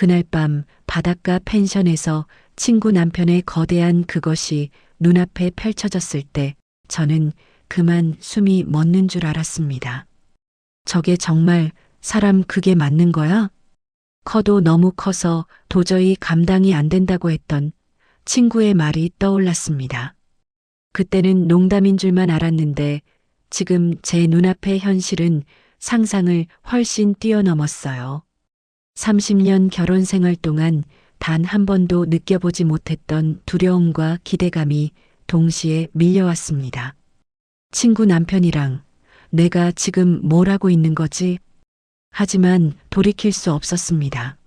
그날 밤 바닷가 펜션에서 친구 남편의 거대한 그것이 눈앞에 펼쳐졌을 때 저는 그만 숨이 멎는 줄 알았습니다. 저게 정말 사람 그게 맞는 거야? 커도 너무 커서 도저히 감당이 안 된다고 했던 친구의 말이 떠올랐습니다. 그때는 농담인 줄만 알았는데 지금 제 눈앞의 현실은 상상을 훨씬 뛰어넘었어요. 30년 결혼 생활 동안 단 한 번도 느껴보지 못했던 두려움과 기대감이 동시에 밀려왔습니다. 친구 남편이랑 내가 지금 뭘 하고 있는 거지? 하지만 돌이킬 수 없었습니다.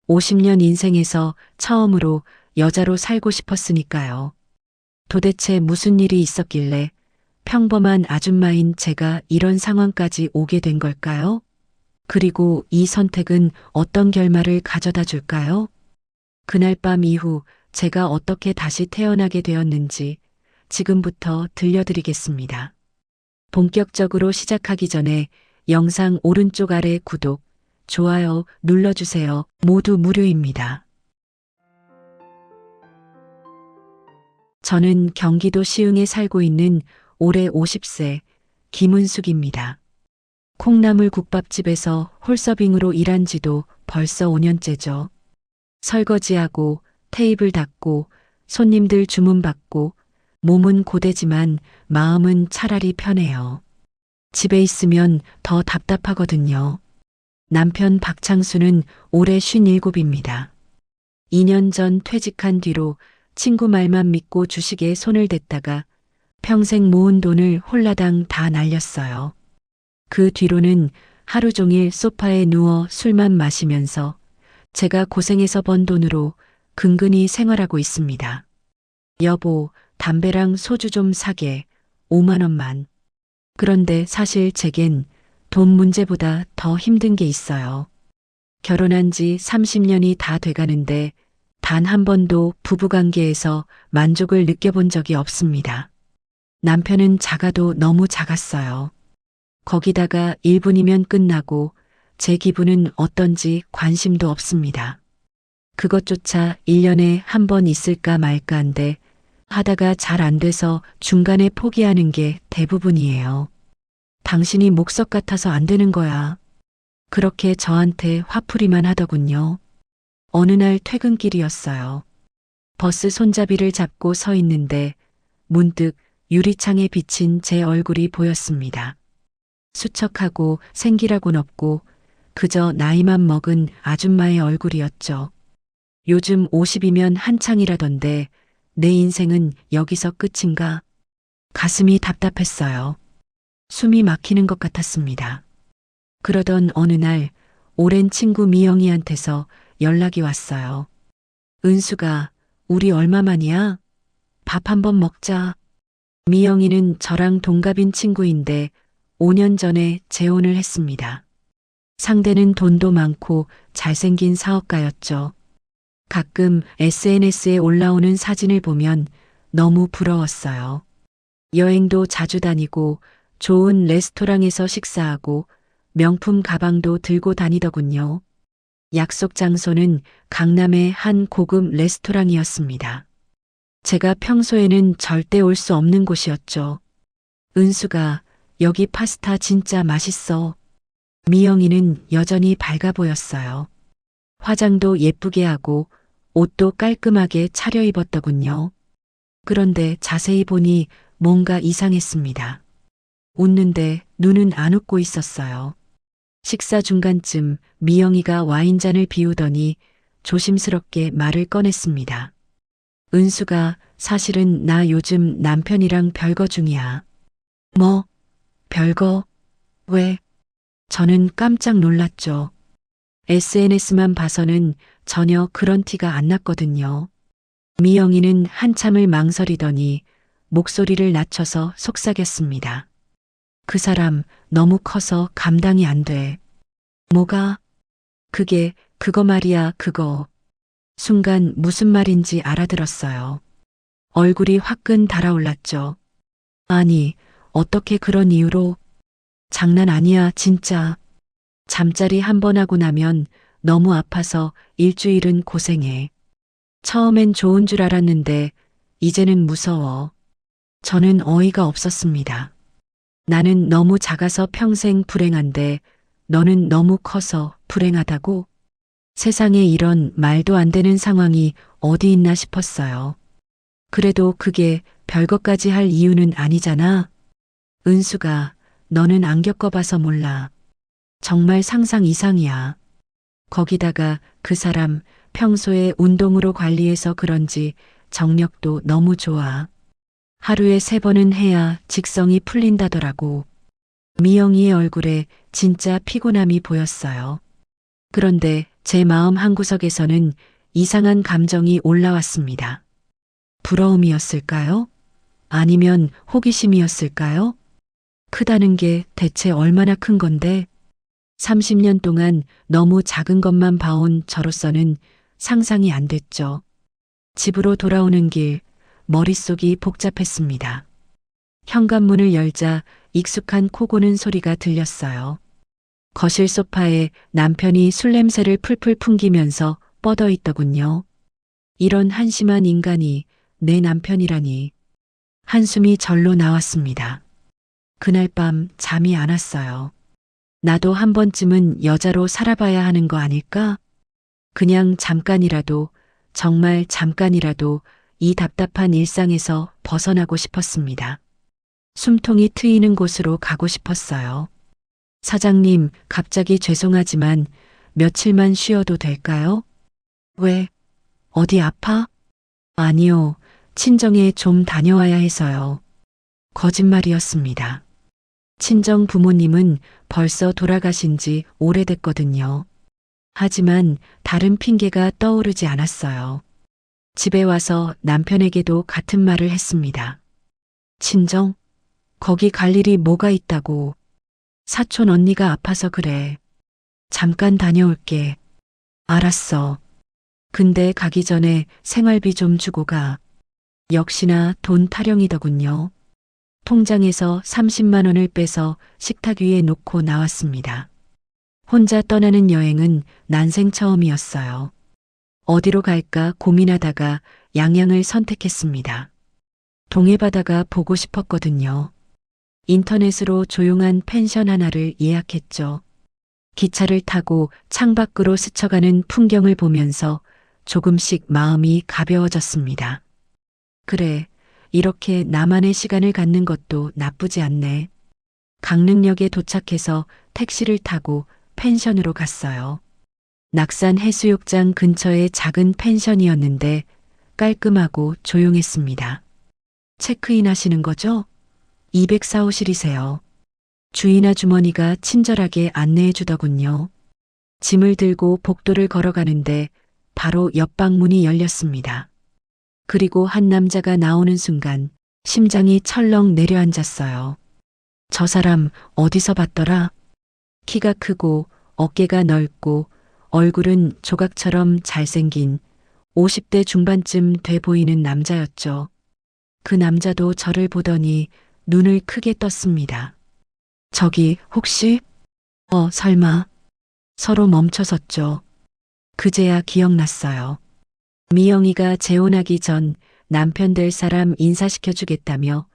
50년 인생에서 처음으로 여자로 살고 싶었으니까요. 도대체 무슨 일이 있었길래 평범한 아줌마인 제가 이런 상황까지 오게 된 걸까요? 그리고 이 선택은 어떤 결말을 가져다 줄까요? 그날 밤 이후 제가 어떻게 다시 태어나게 되었는지 지금부터 들려드리겠습니다. 본격적으로 시작하기 전에 영상 오른쪽 아래 구독, 좋아요 눌러주세요. 모두 무료입니다. 저는 경기도 시흥에 살고 있는 올해 50세 김은숙입니다. 콩나물 국밥집에서 홀서빙으로 일한 지도 벌써 5년째죠. 설거지하고 테이블 닦고 손님들 주문 받고 몸은 고되지만 마음은 차라리 편해요. 집에 있으면 더 답답하거든요. 남편 박창수는 올해 57입니다. 2년 전 퇴직한 뒤로 친구 말만 믿고 주식에 손을 댔다가 평생 모은 돈을 홀라당 다 날렸어요. 그 뒤로는 하루 종일 소파에 누워 술만 마시면서 제가 고생해서 번 돈으로 근근히 생활하고 있습니다. 여보, 담배랑 소주 좀 사게. 5만 원만. 그런데 사실 제겐 돈 문제보다 더 힘든 게 있어요. 결혼한 지 30년이 다 돼가는데 단 한 번도 부부관계에서 만족을 느껴본 적이 없습니다. 남편은 작아도 너무 작았어요. 거기다가 1분이면 끝나고 제 기분은 어떤지 관심도 없습니다. 그것조차 1년에 한 번 있을까 말까인데 하다가 잘 안 돼서 중간에 포기하는 게 대부분이에요. 당신이 목석 같아서 안 되는 거야. 그렇게 저한테 화풀이만 하더군요. 어느 날 퇴근길이었어요. 버스 손잡이를 잡고 서 있는데 문득 유리창에 비친 제 얼굴이 보였습니다. 수척하고 생기라곤 없고 그저 나이만 먹은 아줌마의 얼굴이었죠. 요즘 50이면 한창이라던데 내 인생은 여기서 끝인가? 가슴이 답답했어요. 숨이 막히는 것 같았습니다. 그러던 어느 날 오랜 친구 미영이한테서 연락이 왔어요. 은수가 우리 얼마만이야? 밥 한번 먹자. 미영이는 저랑 동갑인 친구인데 5년 전에 재혼을 했습니다. 상대는 돈도 많고 잘생긴 사업가였죠. 가끔 SNS에 올라오는 사진을 보면 너무 부러웠어요. 여행도 자주 다니고 좋은 레스토랑에서 식사하고 명품 가방도 들고 다니더군요. 약속 장소는 강남의 한 고급 레스토랑이었습니다. 제가 평소에는 절대 올 수 없는 곳이었죠. 은수가 여기 파스타 진짜 맛있어. 미영이는 여전히 밝아 보였어요. 화장도 예쁘게 하고 옷도 깔끔하게 차려입었더군요. 그런데 자세히 보니 뭔가 이상했습니다. 웃는데 눈은 안 웃고 있었어요. 식사 중간쯤 미영이가 와인잔을 비우더니 조심스럽게 말을 꺼냈습니다. 은수가 사실은 나 요즘 남편이랑 별거 중이야. 뭐? 별거? 왜? 저는 깜짝 놀랐죠. SNS만 봐서는 전혀 그런 티가 안 났거든요. 미영이는 한참을 망설이더니 목소리를 낮춰서 속삭였습니다. 그 사람 너무 커서 감당이 안 돼. 뭐가? 그거 말이야, 그거. 순간 무슨 말인지 알아들었어요. 얼굴이 화끈 달아올랐죠. 아니, 어떻게 그런 이유로? 장난 아니야, 진짜. 잠자리 한 번 하고 나면 너무 아파서 일주일은 고생해. 처음엔 좋은 줄 알았는데 이제는 무서워. 저는 어이가 없었습니다. 나는 너무 작아서 평생 불행한데 너는 너무 커서 불행하다고? 세상에 이런 말도 안 되는 상황이 어디 있나 싶었어요. 그래도 그게 별것까지 할 이유는 아니잖아. 은수가, 너는 안 겪어봐서 몰라. 정말 상상 이상이야. 거기다가 그 사람 평소에 운동으로 관리해서 그런지 정력도 너무 좋아. 하루에 3번은 해야 직성이 풀린다더라고. 미영이의 얼굴에 진짜 피곤함이 보였어요. 그런데 제 마음 한구석에서는 이상한 감정이 올라왔습니다. 부러움이었을까요? 아니면 호기심이었을까요? 크다는 게 대체 얼마나 큰 건데? 30년 동안 너무 작은 것만 봐온 저로서는 상상이 안 됐죠. 집으로 돌아오는 길, 머릿속이 복잡했습니다. 현관문을 열자 익숙한 코 고는 소리가 들렸어요. 거실 소파에 남편이 술 냄새를 풀풀 풍기면서 뻗어 있더군요. 이런 한심한 인간이 내 남편이라니. 한숨이 절로 나왔습니다. 그날 밤 잠이 안 왔어요. 나도 한 번쯤은 여자로 살아봐야 하는 거 아닐까? 그냥 잠깐이라도, 정말 잠깐이라도 이 답답한 일상에서 벗어나고 싶었습니다. 숨통이 트이는 곳으로 가고 싶었어요. 사장님, 갑자기 죄송하지만 며칠만 쉬어도 될까요? 왜? 어디 아파? 아니요, 친정에 좀 다녀와야 해서요. 거짓말이었습니다. 친정 부모님은 벌써 돌아가신 지 오래됐거든요. 하지만 다른 핑계가 떠오르지 않았어요. 집에 와서 남편에게도 같은 말을 했습니다. 친정? 거기 갈 일이 뭐가 있다고. 사촌 언니가 아파서 그래. 잠깐 다녀올게. 알았어. 근데 가기 전에 생활비 좀 주고 가. 역시나 돈 타령이더군요. 통장에서 30만 원을 빼서 식탁 위에 놓고 나왔습니다. 혼자 떠나는 여행은 난생 처음이었어요. 어디로 갈까 고민하다가 양양을 선택했습니다. 동해바다가 보고 싶었거든요. 인터넷으로 조용한 펜션 하나를 예약했죠. 기차를 타고 창밖으로 스쳐가는 풍경을 보면서 조금씩 마음이 가벼워졌습니다. 그래, 이렇게 나만의 시간을 갖는 것도 나쁘지 않네. 강릉역에 도착해서 택시를 타고 펜션으로 갔어요. 낙산 해수욕장 근처의 작은 펜션이었는데 깔끔하고 조용했습니다. 체크인 하시는 거죠? 204호실이세요. 주인 아주머니가 친절하게 안내해 주더군요. 짐을 들고 복도를 걸어가는데 바로 옆방 문이 열렸습니다. 그리고 한 남자가 나오는 순간 심장이 철렁 내려앉았어요. 저 사람 어디서 봤더라? 키가 크고 어깨가 넓고 얼굴은 조각처럼 잘생긴 50대 중반쯤 돼 보이는 남자였죠. 그 남자도 저를 보더니 눈을 크게 떴습니다. 저기 혹시? 설마. 서로 멈춰섰죠. 그제야 기억났어요. 미영이가 재혼하기 전 남편 될 사람 인사시켜주겠다며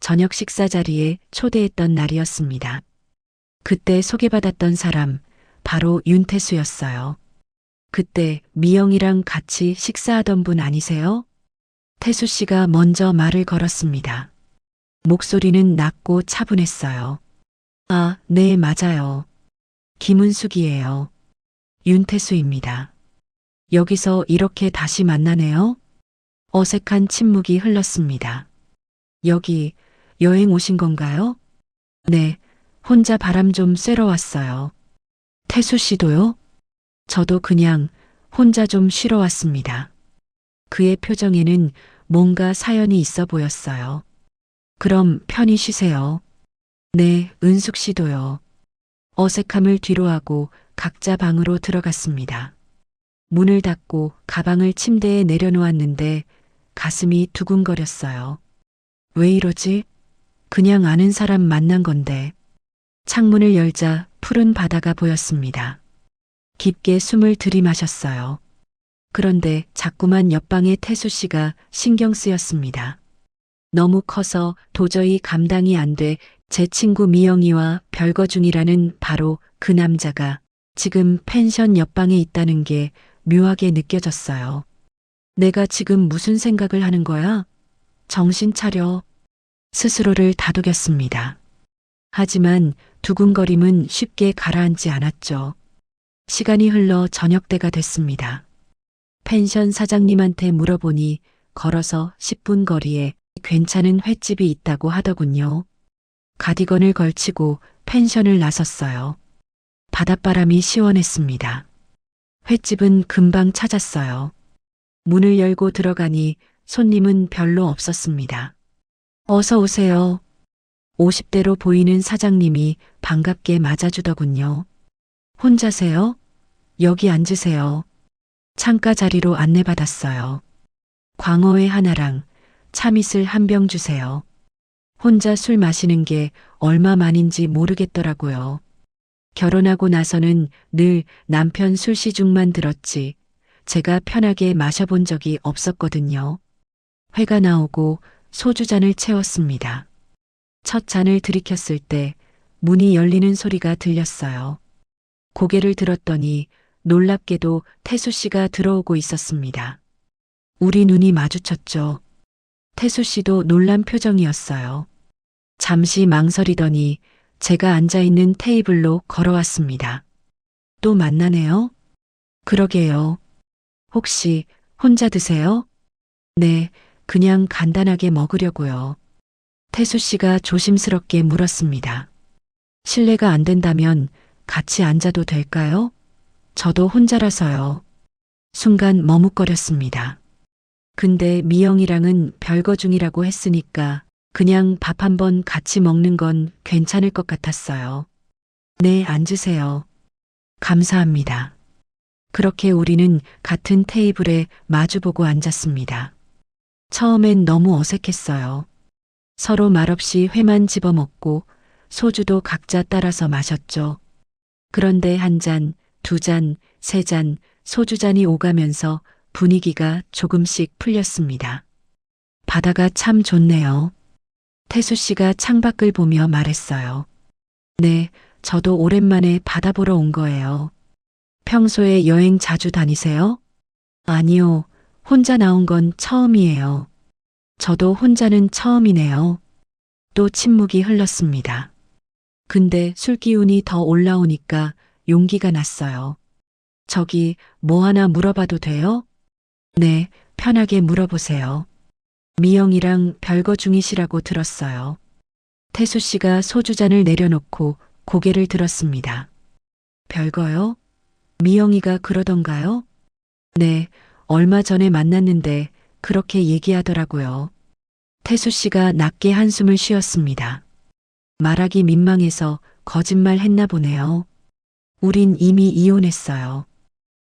저녁 식사 자리에 초대했던 날이었습니다. 그때 소개받았던 사람 바로 윤태수였어요. 그때 미영이랑 같이 식사하던 분 아니세요? 태수 씨가 먼저 말을 걸었습니다. 목소리는 낮고 차분했어요. 아, 네, 맞아요. 김은숙이에요. 윤태수입니다. 여기서 이렇게 다시 만나네요? 어색한 침묵이 흘렀습니다. 여기 여행 오신 건가요? 네, 혼자 바람 좀 쐬러 왔어요. 태수 씨도요? 저도 그냥 혼자 좀 쉬러 왔습니다. 그의 표정에는 뭔가 사연이 있어 보였어요. 그럼 편히 쉬세요. 네, 은숙 씨도요. 어색함을 뒤로하고 각자 방으로 들어갔습니다. 문을 닫고 가방을 침대에 내려놓았는데 가슴이 두근거렸어요. 왜 이러지? 그냥 아는 사람 만난 건데. 창문을 열자 푸른 바다가 보였습니다. 깊게 숨을 들이마셨어요. 그런데 자꾸만 옆방의 태수 씨가 신경 쓰였습니다. 너무 커서 도저히 감당이 안 돼 제 친구 미영이와 별거 중이라는 바로 그 남자가 지금 펜션 옆방에 있다는 게 묘하게 느껴졌어요. 내가 지금 무슨 생각을 하는 거야? 정신 차려. 스스로를 다독였습니다. 하지만 두근거림은 쉽게 가라앉지 않았죠. 시간이 흘러 저녁때가 됐습니다. 펜션 사장님한테 물어보니 걸어서 10분 거리에 괜찮은 횟집이 있다고 하더군요. 가디건을 걸치고 펜션을 나섰어요. 바닷바람이 시원했습니다. 횟집은 금방 찾았어요. 문을 열고 들어가니 손님은 별로 없었습니다. 어서 오세요. 50대로 보이는 사장님이 반갑게 맞아주더군요. 혼자세요? 여기 앉으세요. 창가 자리로 안내받았어요. 광어회 하나랑 참이슬 한 병 주세요. 혼자 술 마시는 게 얼마만인지 모르겠더라고요. 결혼하고 나서는 늘 남편 술시중만 들었지 제가 편하게 마셔본 적이 없었거든요. 회가 나오고 소주잔을 채웠습니다. 첫 잔을 들이켰을 때 문이 열리는 소리가 들렸어요. 고개를 들었더니 놀랍게도 태수 씨가 들어오고 있었습니다. 우리 눈이 마주쳤죠. 태수 씨도 놀란 표정이었어요. 잠시 망설이더니 제가 앉아있는 테이블로 걸어왔습니다. 또 만나네요? 그러게요. 혹시 혼자 드세요? 네, 그냥 간단하게 먹으려고요. 태수 씨가 조심스럽게 물었습니다. 실례가 안 된다면 같이 앉아도 될까요? 저도 혼자라서요. 순간 머뭇거렸습니다. 근데 미영이랑은 별거 중이라고 했으니까 그냥 밥 한 번 같이 먹는 건 괜찮을 것 같았어요. 네, 앉으세요. 감사합니다. 그렇게 우리는 같은 테이블에 마주보고 앉았습니다. 처음엔 너무 어색했어요. 서로 말없이 회만 집어먹고 소주도 각자 따라서 마셨죠. 그런데 한 잔, 두 잔, 세 잔, 소주잔이 오가면서 분위기가 조금씩 풀렸습니다. 바다가 참 좋네요. 태수 씨가 창밖을 보며 말했어요. 네, 저도 오랜만에 바다 보러 온 거예요. 평소에 여행 자주 다니세요? 아니요, 혼자 나온 건 처음이에요. 저도 혼자는 처음이네요. 또 침묵이 흘렀습니다. 근데 술 기운이 더 올라오니까 용기가 났어요. 저기 뭐 하나 물어봐도 돼요? 네, 편하게 물어보세요. 미영이랑 별거 중이시라고 들었어요. 태수 씨가 소주잔을 내려놓고 고개를 들었습니다. 별거요? 미영이가 그러던가요? 네, 얼마 전에 만났는데 그렇게 얘기하더라고요. 태수 씨가 낮게 한숨을 쉬었습니다. 말하기 민망해서 거짓말 했나 보네요. 우린 이미 이혼했어요.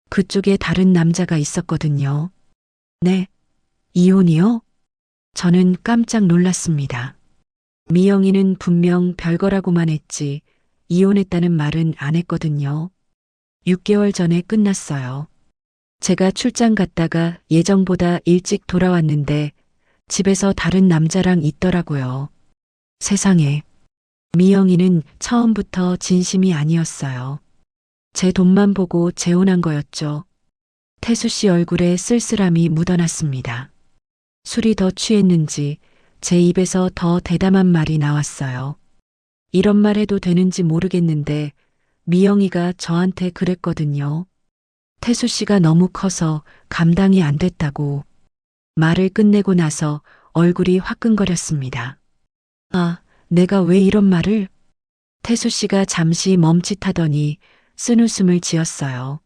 그쪽에 다른 남자가 있었거든요. 네, 이혼이요? 저는 깜짝 놀랐습니다. 미영이는 분명 별거라고만 했지 이혼했다는 말은 안 했거든요. 6개월 전에 끝났어요. 제가 출장 갔다가 예정보다 일찍 돌아왔는데 집에서 다른 남자랑 있더라고요. 세상에. 미영이는 처음부터 진심이 아니었어요. 제 돈만 보고 재혼한 거였죠. 태수 씨 얼굴에 쓸쓸함이 묻어났습니다. 술이 더 취했는지 제 입에서 더 대담한 말이 나왔어요. 이런 말 해도 되는지 모르겠는데 미영이가 저한테 그랬거든요. 태수 씨가 너무 커서 감당이 안 됐다고. 말을 끝내고 나서 얼굴이 화끈거렸습니다. 아, 내가 왜 이런 말을? 태수 씨가 잠시 멈칫하더니 쓴웃음을 지었어요.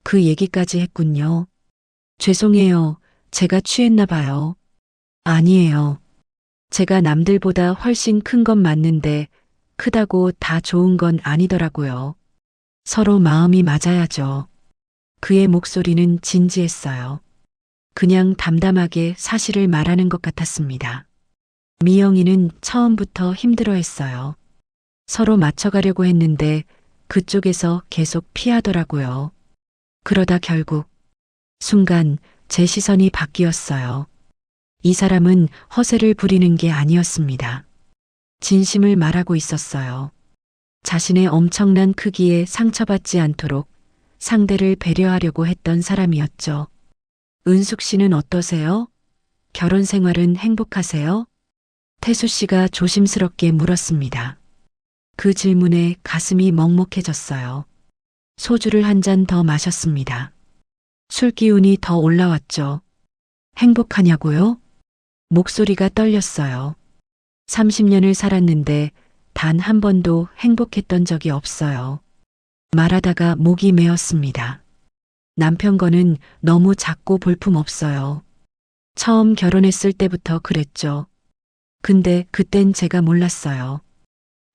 그 얘기까지 했군요. 죄송해요. 제가 취했나 봐요. 아니에요. 제가 남들보다 훨씬 큰 건 맞는데 크다고 다 좋은 건 아니더라고요. 서로 마음이 맞아야죠. 그의 목소리는 진지했어요. 그냥 담담하게 사실을 말하는 것 같았습니다. 미영이는 처음부터 힘들어했어요. 서로 맞춰가려고 했는데 그쪽에서 계속 피하더라고요. 그러다 결국 순간 제 시선이 바뀌었어요. 이 사람은 허세를 부리는 게 아니었습니다. 진심을 말하고 있었어요. 자신의 엄청난 크기에 상처받지 않도록 상대를 배려하려고 했던 사람이었죠. 은숙 씨는 어떠세요? 결혼 생활은 행복하세요? 태수 씨가 조심스럽게 물었습니다. 그 질문에 가슴이 먹먹해졌어요. 소주를 한 잔 더 마셨습니다. 술 기운이 더 올라왔죠. 행복하냐고요? 목소리가 떨렸어요. 30년을 살았는데 단 한 번도 행복했던 적이 없어요. 말하다가 목이 메었습니다. 남편 거는 너무 작고 볼품없어요. 처음 결혼했을 때부터 그랬죠. 근데 그땐 제가 몰랐어요.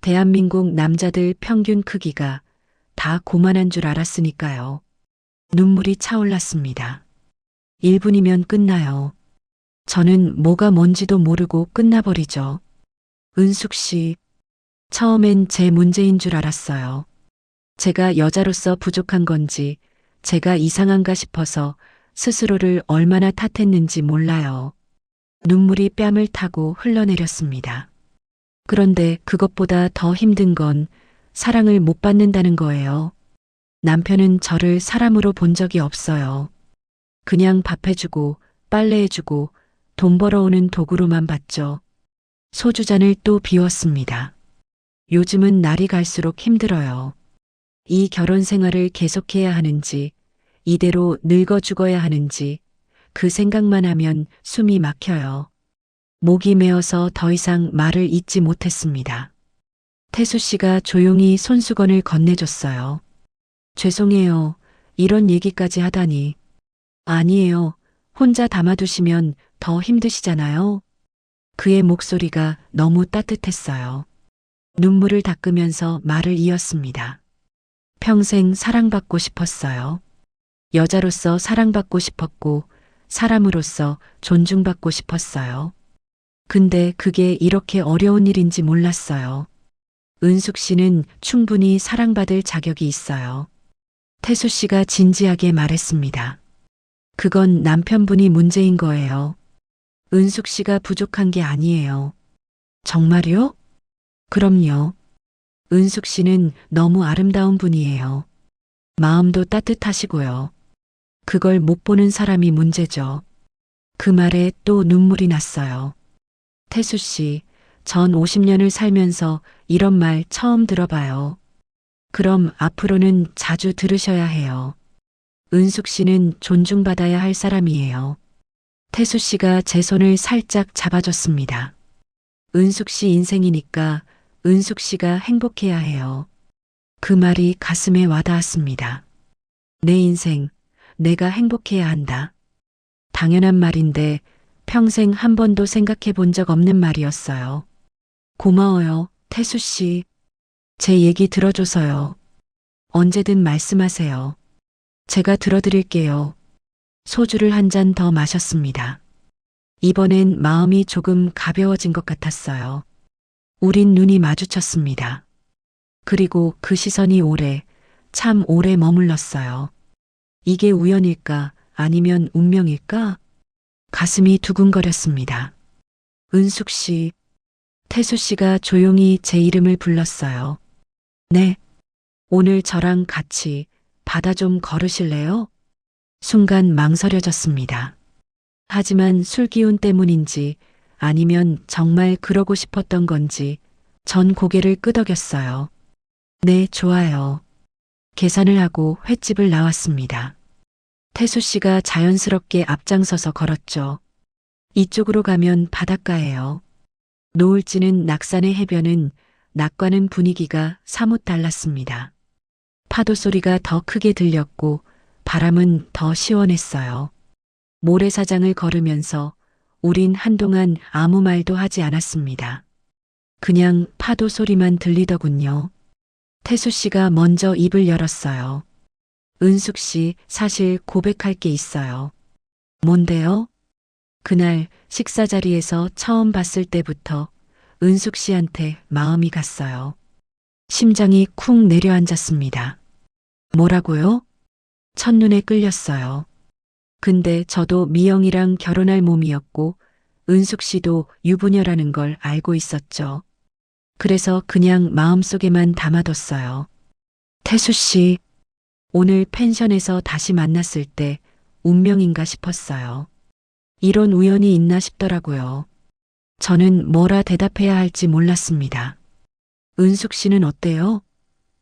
대한민국 남자들 평균 크기가 다 고만한 줄 알았으니까요. 눈물이 차올랐습니다. 1분이면 끝나요. 저는 뭐가 뭔지도 모르고 끝나버리죠. 은숙 씨, 처음엔 제 문제인 줄 알았어요. 제가 여자로서 부족한 건지, 제가 이상한가 싶어서 스스로를 얼마나 탓했는지 몰라요. 눈물이 뺨을 타고 흘러내렸습니다. 그런데 그것보다 더 힘든 건 사랑을 못 받는다는 거예요. 남편은 저를 사람으로 본 적이 없어요. 그냥 밥 해주고 빨래해주고 돈 벌어오는 도구로만 봤죠. 소주잔을 또 비웠습니다. 요즘은 날이 갈수록 힘들어요. 이 결혼 생활을 계속해야 하는지, 이대로 늙어 죽어야 하는지, 그 생각만 하면 숨이 막혀요. 목이 메어서 더 이상 말을 잇지 못했습니다. 태수 씨가 조용히 손수건을 건네줬어요. 죄송해요. 이런 얘기까지 하다니. 아니에요. 혼자 담아두시면 더 힘드시잖아요. 그의 목소리가 너무 따뜻했어요. 눈물을 닦으면서 말을 이었습니다. 평생 사랑받고 싶었어요. 여자로서 사랑받고 싶었고, 사람으로서 존중받고 싶었어요. 근데 그게 이렇게 어려운 일인지 몰랐어요. 은숙 씨는 충분히 사랑받을 자격이 있어요. 태수 씨가 진지하게 말했습니다. 그건 남편분이 문제인 거예요. 은숙 씨가 부족한 게 아니에요. 정말요? 그럼요. 은숙 씨는 너무 아름다운 분이에요. 마음도 따뜻하시고요. 그걸 못 보는 사람이 문제죠. 그 말에 또 눈물이 났어요. 태수 씨, 전 50년을 살면서 이런 말 처음 들어봐요. 그럼 앞으로는 자주 들으셔야 해요. 은숙 씨는 존중받아야 할 사람이에요. 태수 씨가 제 손을 살짝 잡아줬습니다. 은숙 씨 인생이니까 은숙 씨가 행복해야 해요. 그 말이 가슴에 와닿았습니다. 내 인생, 내가 행복해야 한다. 당연한 말인데 평생 한 번도 생각해 본 적 없는 말이었어요. 고마워요, 태수 씨. 제 얘기 들어줘서요. 언제든 말씀하세요. 제가 들어드릴게요. 소주를 한 잔 더 마셨습니다. 이번엔 마음이 조금 가벼워진 것 같았어요. 우린 눈이 마주쳤습니다. 그리고 그 시선이 참 오래 머물렀어요. 이게 우연일까 아니면 운명일까? 가슴이 두근거렸습니다. 은숙 씨, 태수 씨가 조용히 제 이름을 불렀어요. 네, 오늘 저랑 같이 바다 좀 걸으실래요? 순간 망설여졌습니다. 하지만 술기운 때문인지 아니면 정말 그러고 싶었던 건지 전 고개를 끄덕였어요. 네, 좋아요. 계산을 하고 횟집을 나왔습니다. 태수 씨가 자연스럽게 앞장서서 걸었죠. 이쪽으로 가면 바닷가예요. 노을지는 낙산의 해변은 낮과는 분위기가 사뭇 달랐습니다. 파도 소리가 더 크게 들렸고 바람은 더 시원했어요. 모래사장을 걸으면서 우린 한동안 아무 말도 하지 않았습니다. 그냥 파도 소리만 들리더군요. 태수 씨가 먼저 입을 열었어요. 은숙 씨, 사실 고백할 게 있어요. 뭔데요? 그날 식사 자리에서 처음 봤을 때부터 은숙 씨한테 마음이 갔어요. 심장이 쿵 내려앉았습니다. 뭐라고요? 첫눈에 끌렸어요. 근데 저도 미영이랑 결혼할 몸이었고 은숙 씨도 유부녀라는 걸 알고 있었죠. 그래서 그냥 마음속에만 담아뒀어요. 태수 씨, 오늘 펜션에서 다시 만났을 때 운명인가 싶었어요. 이런 우연이 있나 싶더라고요. 저는 뭐라 대답해야 할지 몰랐습니다. 은숙 씨는 어때요?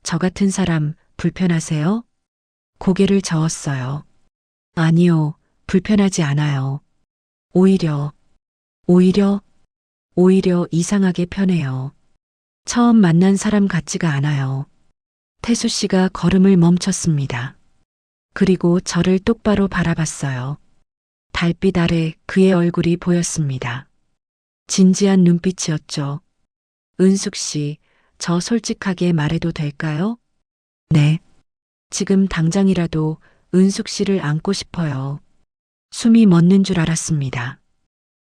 저 같은 사람 불편하세요? 고개를 저었어요. 아니요, 불편하지 않아요. 오히려, 오히려, 오히려 이상하게 편해요. 처음 만난 사람 같지가 않아요. 태수 씨가 걸음을 멈췄습니다. 그리고 저를 똑바로 바라봤어요. 달빛 아래 그의 얼굴이 보였습니다. 진지한 눈빛이었죠. 은숙 씨, 저 솔직하게 말해도 될까요? 네. 지금 당장이라도 은숙 씨를 안고 싶어요. 숨이 멎는 줄 알았습니다.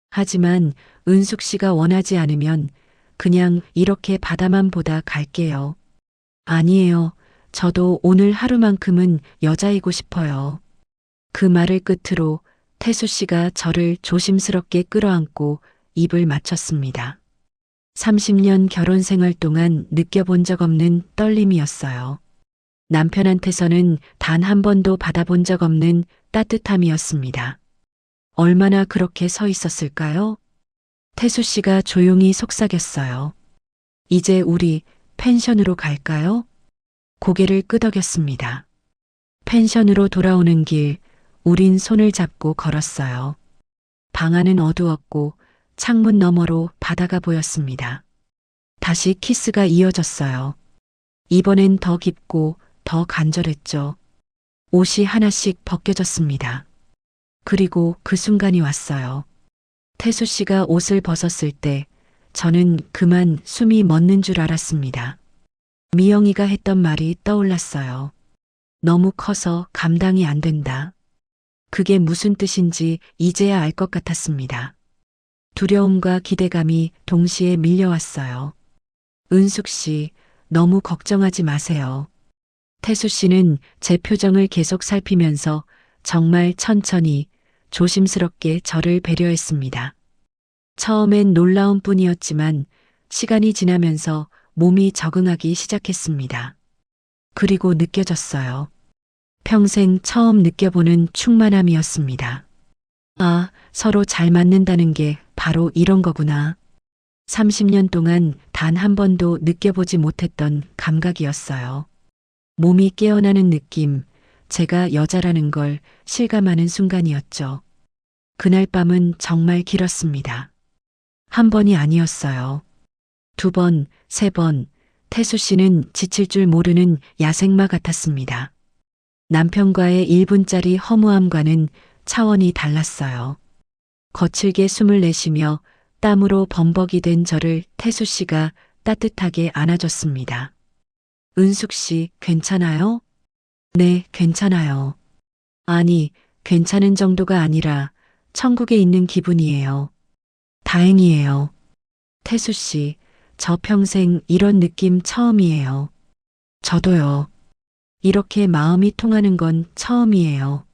하지만 은숙 씨가 원하지 않으면 그냥 이렇게 바다만 보다 갈게요. 아니에요. 저도 오늘 하루만큼은 여자이고 싶어요. 그 말을 끝으로 태수 씨가 저를 조심스럽게 끌어안고 입을 맞췄습니다. 30년 결혼 생활 동안 느껴본 적 없는 떨림이었어요. 남편한테서는 단 한 번도 받아본 적 없는 따뜻함이었습니다. 얼마나 그렇게 서 있었을까요? 태수 씨가 조용히 속삭였어요. 이제 우리 펜션으로 갈까요? 고개를 끄덕였습니다. 펜션으로 돌아오는 길, 우린 손을 잡고 걸었어요. 방 안은 어두웠고 창문 너머로 바다가 보였습니다. 다시 키스가 이어졌어요. 이번엔 더 깊고 더 간절했죠. 옷이 하나씩 벗겨졌습니다. 그리고 그 순간이 왔어요. 태수 씨가 옷을 벗었을 때 저는 그만 숨이 멎는 줄 알았습니다. 미영이가 했던 말이 떠올랐어요. 너무 커서 감당이 안 된다. 그게 무슨 뜻인지 이제야 알 것 같았습니다. 두려움과 기대감이 동시에 밀려왔어요. 은숙 씨, 너무 걱정하지 마세요. 태수 씨는 제 표정을 계속 살피면서 정말 천천히 조심스럽게 저를 배려했습니다. 처음엔 놀라운 뿐이었지만 시간이 지나면서 몸이 적응하기 시작했습니다. 그리고 느껴졌어요. 평생 처음 느껴보는 충만함이었습니다. 아, 서로 잘 맞는다는 게 바로 이런 거구나. 30년 동안 단 한 번도 느껴보지 못했던 감각이었어요. 몸이 깨어나는 느낌, 제가 여자라는 걸 실감하는 순간이었죠. 그날 밤은 정말 길었습니다. 한 번이 아니었어요. 2번, 3번, 태수 씨는 지칠 줄 모르는 야생마 같았습니다. 남편과의 1분짜리 허무함과는 차원이 달랐어요. 거칠게 숨을 내쉬며 땀으로 범벅이 된 저를 태수 씨가 따뜻하게 안아줬습니다. 은숙 씨, 괜찮아요? 네, 괜찮아요. 아니, 괜찮은 정도가 아니라 천국에 있는 기분이에요. 다행이에요. 태수 씨, 저 평생 이런 느낌 처음이에요. 저도요. 이렇게 마음이 통하는 건 처음이에요.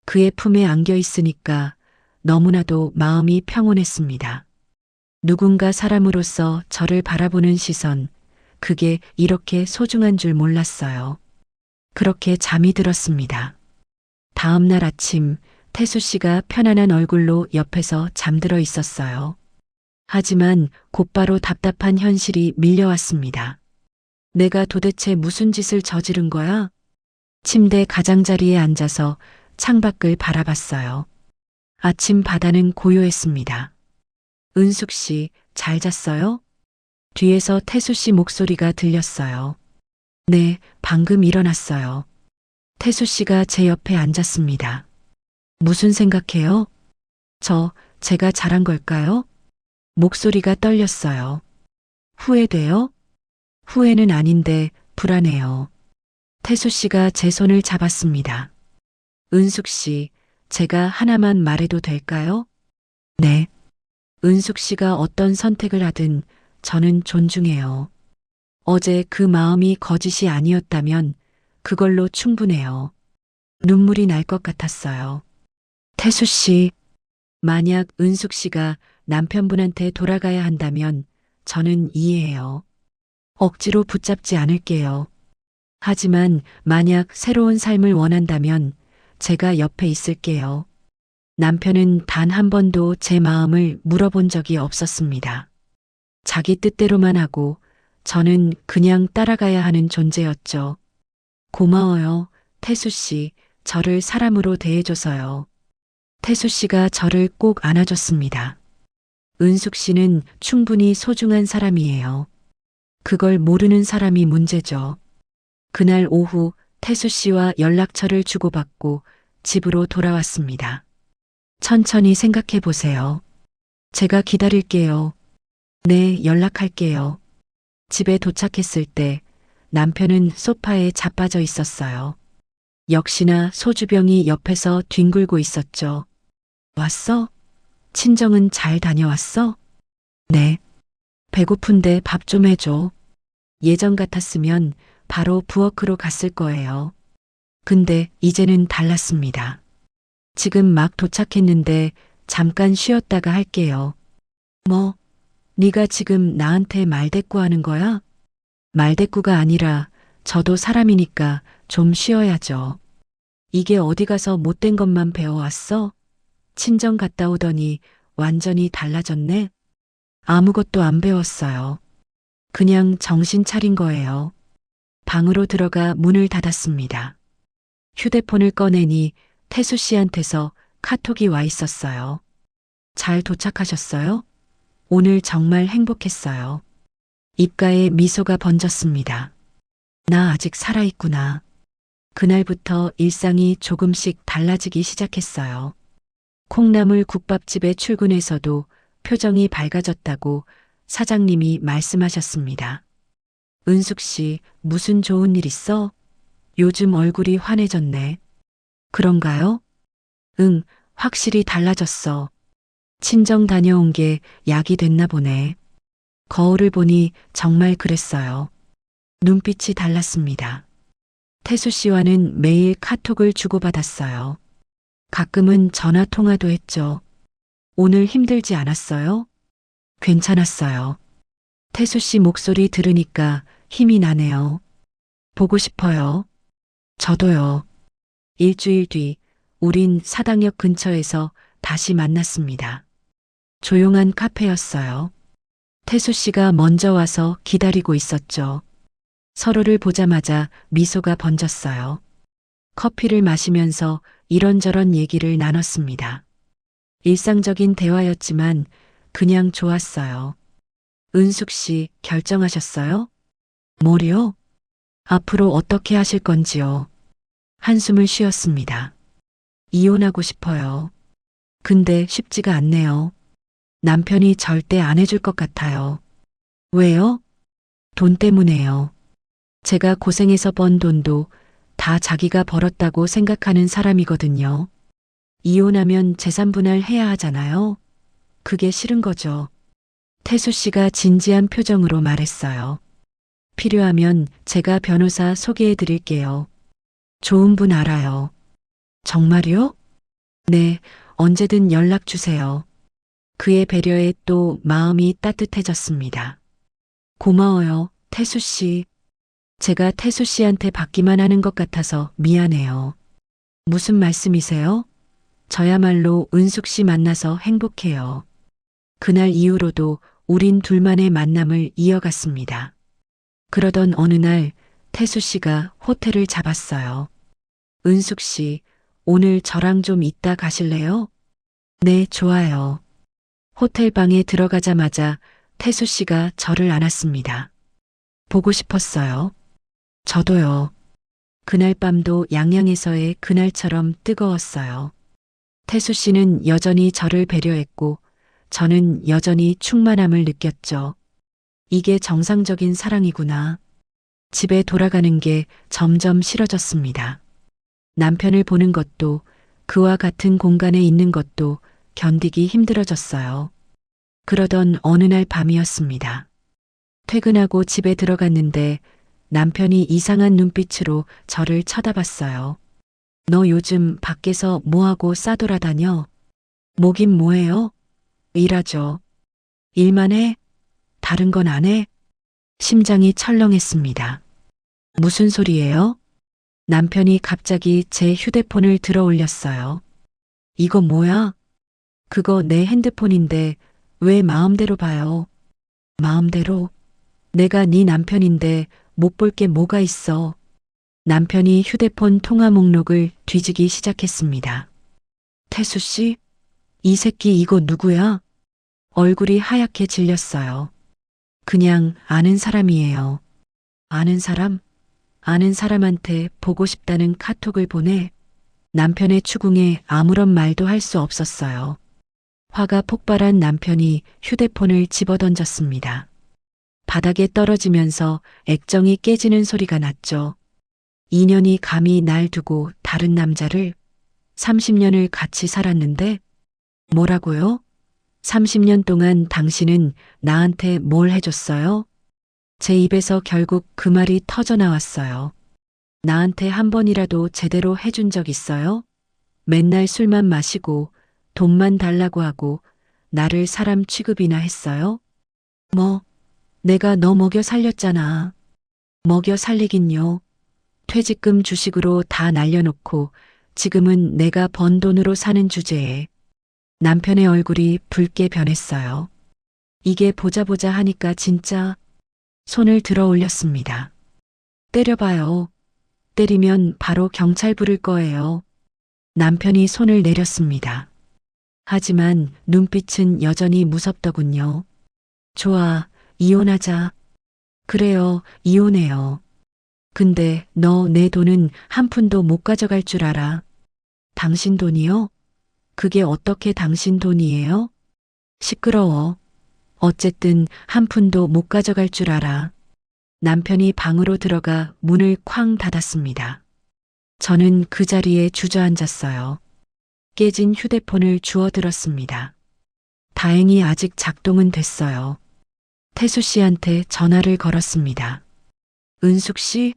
그의 품에 안겨 있으니까 너무나도 마음이 평온했습니다. 누군가 사람으로서 저를 바라보는 시선, 그게 이렇게 소중한 줄 몰랐어요. 그렇게 잠이 들었습니다. 다음 날 아침, 태수 씨가 편안한 얼굴로 옆에서 잠들어 있었어요. 하지만 곧바로 답답한 현실이 밀려왔습니다. 내가 도대체 무슨 짓을 저지른 거야? 침대 가장자리에 앉아서 창밖을 바라봤어요. 아침 바다는 고요했습니다. 은숙 씨, 잘 잤어요? 뒤에서 태수 씨 목소리가 들렸어요. 네, 방금 일어났어요. 태수 씨가 제 옆에 앉았습니다. 무슨 생각해요? 제가 잘한 걸까요? 목소리가 떨렸어요. 후회돼요? 후회는 아닌데 불안해요. 태수 씨가 제 손을 잡았습니다. 은숙 씨, 제가 하나만 말해도 될까요? 네. 은숙 씨가 어떤 선택을 하든 저는 존중해요. 어제 그 마음이 거짓이 아니었다면 그걸로 충분해요. 눈물이 날 것 같았어요. 태수 씨, 만약 은숙 씨가 남편분한테 돌아가야 한다면 저는 이해해요. 억지로 붙잡지 않을게요. 하지만 만약 새로운 삶을 원한다면 제가 옆에 있을게요. 남편은 단 한 번도 제 마음을 물어본 적이 없었습니다. 자기 뜻대로만 하고 저는 그냥 따라가야 하는 존재였죠. 고마워요, 태수 씨. 저를 사람으로 대해줘서요. 태수 씨가 저를 꼭 안아줬습니다. 은숙 씨는 충분히 소중한 사람이에요. 그걸 모르는 사람이 문제죠. 그날 오후 태수 씨와 연락처를 주고받고 집으로 돌아왔습니다. 천천히 생각해 보세요. 제가 기다릴게요. 네, 연락할게요. 집에 도착했을 때 남편은 소파에 자빠져 있었어요. 역시나 소주병이 옆에서 뒹굴고 있었죠. 왔어? 친정은 잘 다녀왔어? 네. 배고픈데 밥 좀 해줘. 예전 같았으면 바로 부엌으로 갔을 거예요. 근데 이제는 달랐습니다. 지금 막 도착했는데 잠깐 쉬었다가 할게요. 뭐, 네가 지금 나한테 말대꾸하는 거야? 말대꾸가 아니라 저도 사람이니까 좀 쉬어야죠. 이게 어디 가서 못된 것만 배워왔어? 친정 갔다 오더니 완전히 달라졌네? 아무것도 안 배웠어요. 그냥 정신 차린 거예요. 방으로 들어가 문을 닫았습니다. 휴대폰을 꺼내니 태수 씨한테서 카톡이 와 있었어요. 잘 도착하셨어요? 오늘 정말 행복했어요. 입가에 미소가 번졌습니다. 나 아직 살아있구나. 그날부터 일상이 조금씩 달라지기 시작했어요. 콩나물 국밥집에 출근해서도 표정이 밝아졌다고 사장님이 말씀하셨습니다. 은숙 씨, 무슨 좋은 일 있어? 요즘 얼굴이 환해졌네. 그런가요? 응, 확실히 달라졌어. 친정 다녀온 게 약이 됐나 보네. 거울을 보니 정말 그랬어요. 눈빛이 달랐습니다. 태수 씨와는 매일 카톡을 주고받았어요. 가끔은 전화 통화도 했죠. 오늘 힘들지 않았어요? 괜찮았어요. 태수 씨 목소리 들으니까 힘이 나네요. 보고 싶어요. 저도요. 일주일 뒤, 우린 사당역 근처에서 다시 만났습니다. 조용한 카페였어요. 태수 씨가 먼저 와서 기다리고 있었죠. 서로를 보자마자 미소가 번졌어요. 커피를 마시면서 이런저런 얘기를 나눴습니다. 일상적인 대화였지만 그냥 좋았어요. 은숙 씨, 결정하셨어요? 뭐요? 앞으로 어떻게 하실 건지요? 한숨을 쉬었습니다. 이혼하고 싶어요. 근데 쉽지가 않네요. 남편이 절대 안 해줄 것 같아요. 왜요? 돈 때문에요. 제가 고생해서 번 돈도 다 자기가 벌었다고 생각하는 사람이거든요. 이혼하면 재산 분할해야 하잖아요. 그게 싫은 거죠. 태수 씨가 진지한 표정으로 말했어요. 필요하면 제가 변호사 소개해 드릴게요. 좋은 분 알아요. 정말요? 네, 언제든 연락 주세요. 그의 배려에 또 마음이 따뜻해졌습니다. 고마워요, 태수 씨. 제가 태수 씨한테 받기만 하는 것 같아서 미안해요. 무슨 말씀이세요? 저야말로 은숙 씨 만나서 행복해요. 그날 이후로도 우린 둘만의 만남을 이어갔습니다. 그러던 어느 날 태수 씨가 호텔을 잡았어요. 은숙 씨, 오늘 저랑 좀 이따 가실래요? 네, 좋아요. 호텔 방에 들어가자마자 태수 씨가 저를 안았습니다. 보고 싶었어요. 저도요. 그날 밤도 양양에서의 그날처럼 뜨거웠어요. 태수 씨는 여전히 저를 배려했고 저는 여전히 충만함을 느꼈죠. 이게 정상적인 사랑이구나. 집에 돌아가는 게 점점 싫어졌습니다. 남편을 보는 것도 그와 같은 공간에 있는 것도 견디기 힘들어졌어요. 그러던 어느 날 밤이었습니다. 퇴근하고 집에 들어갔는데 남편이 이상한 눈빛으로 저를 쳐다봤어요. 너 요즘 밖에서 뭐하고 싸돌아다녀? 뭐긴 뭐해요? 일하죠. 일만 해? 다른 건 안 해? 심장이 철렁했습니다. 무슨 소리예요? 남편이 갑자기 제 휴대폰을 들어 올렸어요. 이거 뭐야? 그거 내 핸드폰인데 왜 마음대로 봐요? 마음대로? 내가 네 남편인데 못 볼 게 뭐가 있어? 남편이 휴대폰 통화 목록을 뒤지기 시작했습니다. 태수 씨? 이 새끼 이거 누구야? 얼굴이 하얗게 질렸어요. 그냥 아는 사람이에요. 아는 사람? 아는 사람한테 보고 싶다는 카톡을 보내. 남편의 추궁에 아무런 말도 할 수 없었어요. 화가 폭발한 남편이 휴대폰을 집어던졌습니다. 바닥에 떨어지면서 액정이 깨지는 소리가 났죠. 인연이 감히 날 두고 다른 남자를 30년을 같이 살았는데 뭐라고요? 30년 동안 당신은 나한테 뭘 해줬어요? 제 입에서 결국 그 말이 터져 나왔어요. 나한테 한 번이라도 제대로 해준 적 있어요? 맨날 술만 마시고 돈만 달라고 하고 나를 사람 취급이나 했어요? 뭐, 내가 너 먹여 살렸잖아. 먹여 살리긴요. 퇴직금 주식으로 다 날려놓고 지금은 내가 번 돈으로 사는 주제에 남편의 얼굴이 붉게 변했어요. 이게 보자 보자 하니까 진짜 손을 들어 올렸습니다. 때려봐요. 때리면 바로 경찰 부를 거예요. 남편이 손을 내렸습니다. 하지만 눈빛은 여전히 무섭더군요. 좋아, 이혼하자. 그래요, 이혼해요. 근데 너 내 돈은 한 푼도 못 가져갈 줄 알아. 당신 돈이요? 그게 어떻게 당신 돈이에요? 시끄러워. 어쨌든 한 푼도 못 가져갈 줄 알아. 남편이 방으로 들어가 문을 쾅 닫았습니다. 저는 그 자리에 주저앉았어요. 깨진 휴대폰을 주워들었습니다. 다행히 아직 작동은 됐어요. 태수 씨한테 전화를 걸었습니다. 은숙 씨?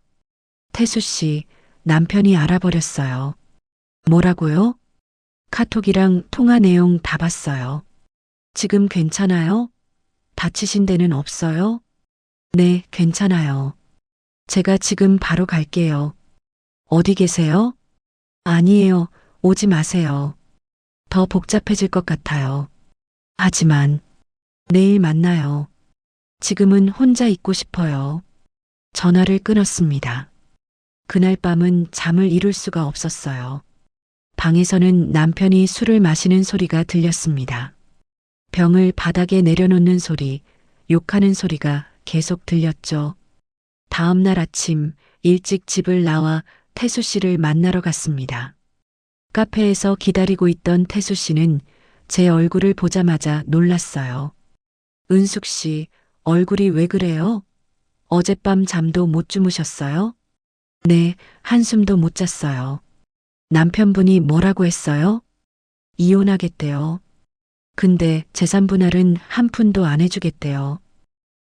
태수 씨, 남편이 알아버렸어요. 뭐라고요? 카톡이랑 통화 내용 다 봤어요. 지금 괜찮아요? 다치신 데는 없어요? 네, 괜찮아요. 제가 지금 바로 갈게요. 어디 계세요? 아니에요. 오지 마세요. 더 복잡해질 것 같아요. 하지만 내일 만나요. 지금은 혼자 있고 싶어요. 전화를 끊었습니다. 그날 밤은 잠을 이룰 수가 없었어요. 방에서는 남편이 술을 마시는 소리가 들렸습니다. 병을 바닥에 내려놓는 소리, 욕하는 소리가 계속 들렸죠. 다음 날 아침 일찍 집을 나와 태수 씨를 만나러 갔습니다. 카페에서 기다리고 있던 태수 씨는 제 얼굴을 보자마자 놀랐어요. 은숙 씨, 얼굴이 왜 그래요? 어젯밤 잠도 못 주무셨어요? 네, 한숨도 못 잤어요. 남편분이 뭐라고 했어요? 이혼하겠대요. 근데 재산 분할은 한 푼도 안 해주겠대요.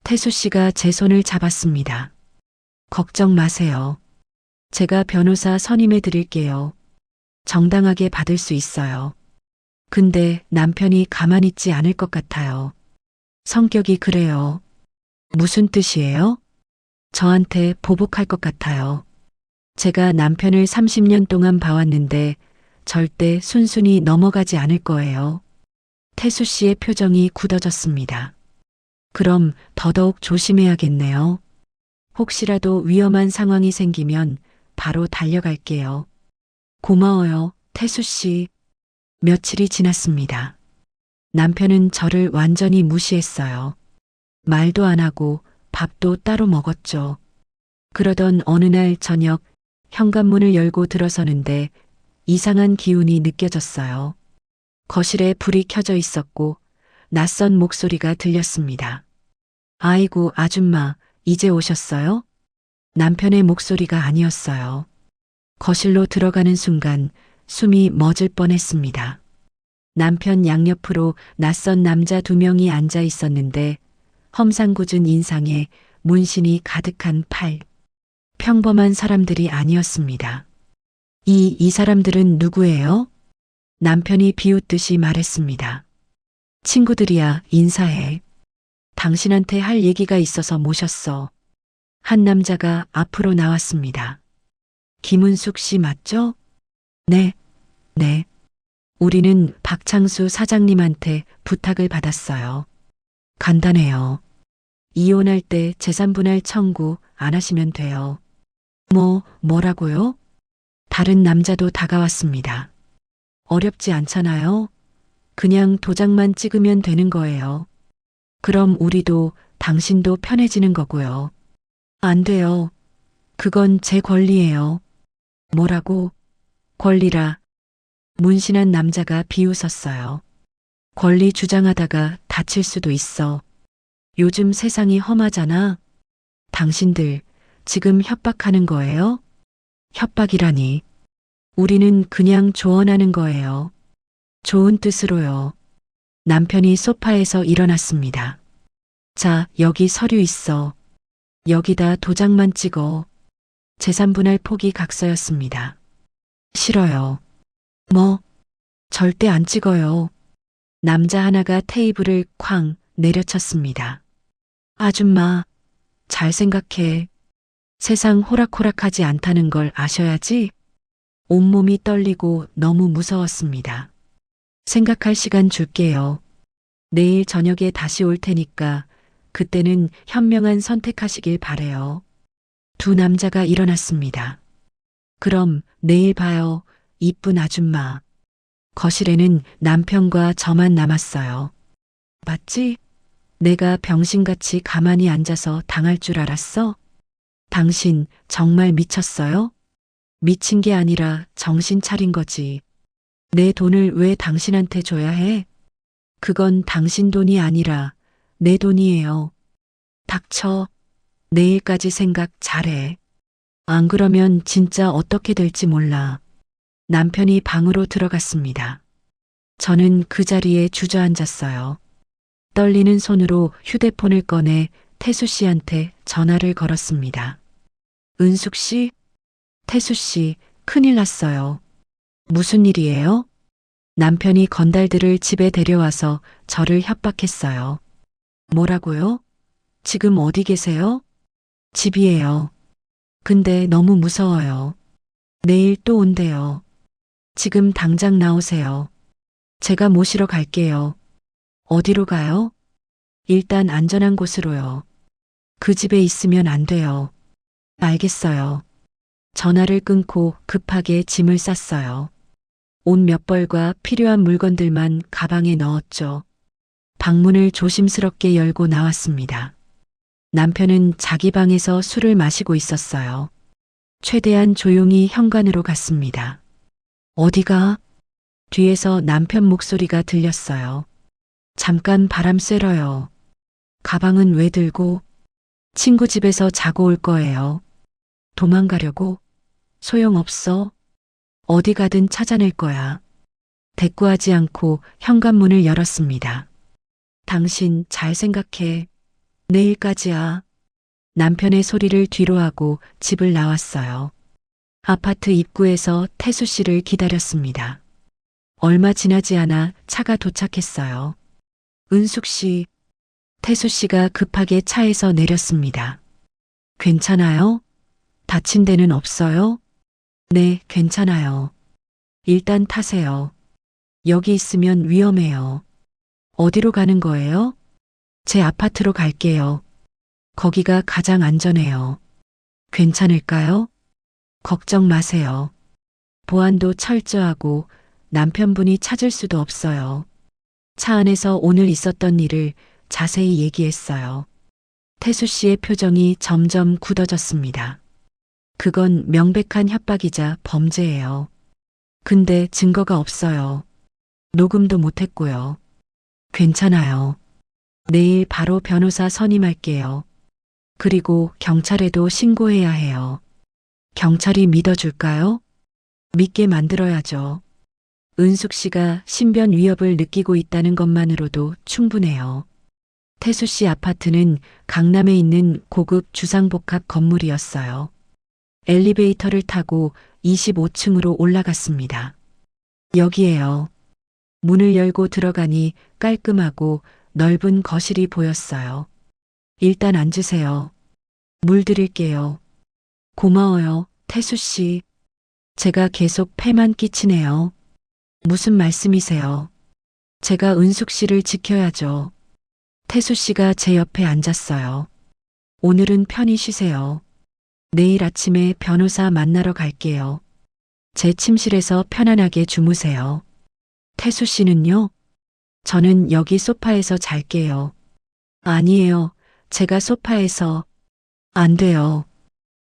태수 씨가 제 손을 잡았습니다. 걱정 마세요. 제가 변호사 선임해 드릴게요. 정당하게 받을 수 있어요. 근데 남편이 가만히 있지 않을 것 같아요. 성격이 그래요. 무슨 뜻이에요? 저한테 보복할 것 같아요. 제가 남편을 30년 동안 봐왔는데 절대 순순히 넘어가지 않을 거예요. 태수 씨의 표정이 굳어졌습니다. 그럼 더더욱 조심해야겠네요. 혹시라도 위험한 상황이 생기면 바로 달려갈게요. 고마워요, 태수 씨. 며칠이 지났습니다. 남편은 저를 완전히 무시했어요. 말도 안 하고 밥도 따로 먹었죠. 그러던 어느 날 저녁 현관문을 열고 들어서는데 이상한 기운이 느껴졌어요. 거실에 불이 켜져 있었고 낯선 목소리가 들렸습니다. 아이고, 아줌마, 이제 오셨어요? 남편의 목소리가 아니었어요. 거실로 들어가는 순간 숨이 멎을 뻔했습니다. 남편 양옆으로 낯선 남자 2명이 앉아 있었는데 험상궂은 인상에 문신이 가득한 팔. 평범한 사람들이 아니었습니다. 이 사람들은 누구예요? 남편이 비웃듯이 말했습니다. 친구들이야, 인사해. 당신한테 할 얘기가 있어서 모셨어. 한 남자가 앞으로 나왔습니다. 김은숙 씨 맞죠? 네, 네. 우리는 박창수 사장님한테 부탁을 받았어요. 간단해요. 이혼할 때 재산분할 청구 안 하시면 돼요. 뭐라고요? 다른 남자도 다가왔습니다. 어렵지 않잖아요. 그냥 도장만 찍으면 되는 거예요. 그럼 우리도 당신도 편해지는 거고요. 안 돼요. 그건 제 권리예요. 뭐라고? 권리라. 문신한 남자가 비웃었어요. 권리 주장하다가 다칠 수도 있어. 요즘 세상이 험하잖아. 당신들 지금 협박하는 거예요? 협박이라니. 우리는 그냥 조언하는 거예요. 좋은 뜻으로요. 남편이 소파에서 일어났습니다. 자, 여기 서류 있어. 여기다 도장만 찍어. 재산분할 포기 각서였습니다. 싫어요. 절대 안 찍어요. 남자 하나가 테이블을 쾅 내려쳤습니다. 아줌마, 잘 생각해. 세상 호락호락하지 않다는 걸 아셔야지. 온몸이 떨리고 너무 무서웠습니다. 생각할 시간 줄게요. 내일 저녁에 다시 올 테니까 그때는 현명한 선택하시길 바래요. 두 남자가 일어났습니다. 그럼 내일 봐요, 이쁜 아줌마. 거실에는 남편과 저만 남았어요. 맞지? 내가 병신같이 가만히 앉아서 당할 줄 알았어? 당신 정말 미쳤어요? 미친 게 아니라 정신 차린 거지. 내 돈을 왜 당신한테 줘야 해? 그건 당신 돈이 아니라 내 돈이에요. 닥쳐. 내일까지 생각 잘해. 안 그러면 진짜 어떻게 될지 몰라. 남편이 방으로 들어갔습니다. 저는 그 자리에 주저앉았어요. 떨리는 손으로 휴대폰을 꺼내 태수 씨한테 전화를 걸었습니다. 은숙 씨? 태수 씨, 큰일 났어요. 무슨 일이에요? 남편이 건달들을 집에 데려와서 저를 협박했어요. 뭐라고요? 지금 어디 계세요? 집이에요. 근데 너무 무서워요. 내일 또 온대요. 지금 당장 나오세요. 제가 모시러 갈게요. 어디로 가요? 일단 안전한 곳으로요. 그 집에 있으면 안 돼요. 알겠어요. 전화를 끊고 급하게 짐을 쌌어요. 옷 몇 벌과 필요한 물건들만 가방에 넣었죠. 방문을 조심스럽게 열고 나왔습니다. 남편은 자기 방에서 술을 마시고 있었어요. 최대한 조용히 현관으로 갔습니다. 어디가? 뒤에서 남편 목소리가 들렸어요. 잠깐 바람 쐬러요. 가방은 왜 들고? 친구 집에서 자고 올 거예요. 도망가려고? 소용없어. 어디 가든 찾아낼 거야. 대꾸하지 않고 현관문을 열었습니다. 당신 잘 생각해. 내일까지야. 남편의 소리를 뒤로하고 집을 나왔어요. 아파트 입구에서 태수 씨를 기다렸습니다. 얼마 지나지 않아 차가 도착했어요. 은숙 씨, 태수 씨가 급하게 차에서 내렸습니다. 괜찮아요? 다친 데는 없어요? 네, 괜찮아요. 일단 타세요. 여기 있으면 위험해요. 어디로 가는 거예요? 제 아파트로 갈게요. 거기가 가장 안전해요. 괜찮을까요? 걱정 마세요. 보안도 철저하고 남편분이 찾을 수도 없어요. 차 안에서 오늘 있었던 일을 자세히 얘기했어요. 태수 씨의 표정이 점점 굳어졌습니다. 그건 명백한 협박이자 범죄예요. 근데 증거가 없어요. 녹음도 못했고요. 괜찮아요. 내일 바로 변호사 선임할게요. 그리고 경찰에도 신고해야 해요. 경찰이 믿어줄까요? 믿게 만들어야죠. 은숙 씨가 신변 위협을 느끼고 있다는 것만으로도 충분해요. 태수 씨 아파트는 강남에 있는 고급 주상복합 건물이었어요. 엘리베이터를 타고 25층으로 올라갔습니다. 여기에요. 문을 열고 들어가니 깔끔하고 넓은 거실이 보였어요. 일단 앉으세요. 물 드릴게요. 고마워요, 태수 씨. 제가 계속 폐만 끼치네요. 무슨 말씀이세요? 제가 은숙 씨를 지켜야죠. 태수 씨가 제 옆에 앉았어요. 오늘은 편히 쉬세요. 내일 아침에 변호사 만나러 갈게요. 제 침실에서 편안하게 주무세요. 태수 씨는요? 저는 여기 소파에서 잘게요. 아니에요. 제가 소파에서. 안 돼요.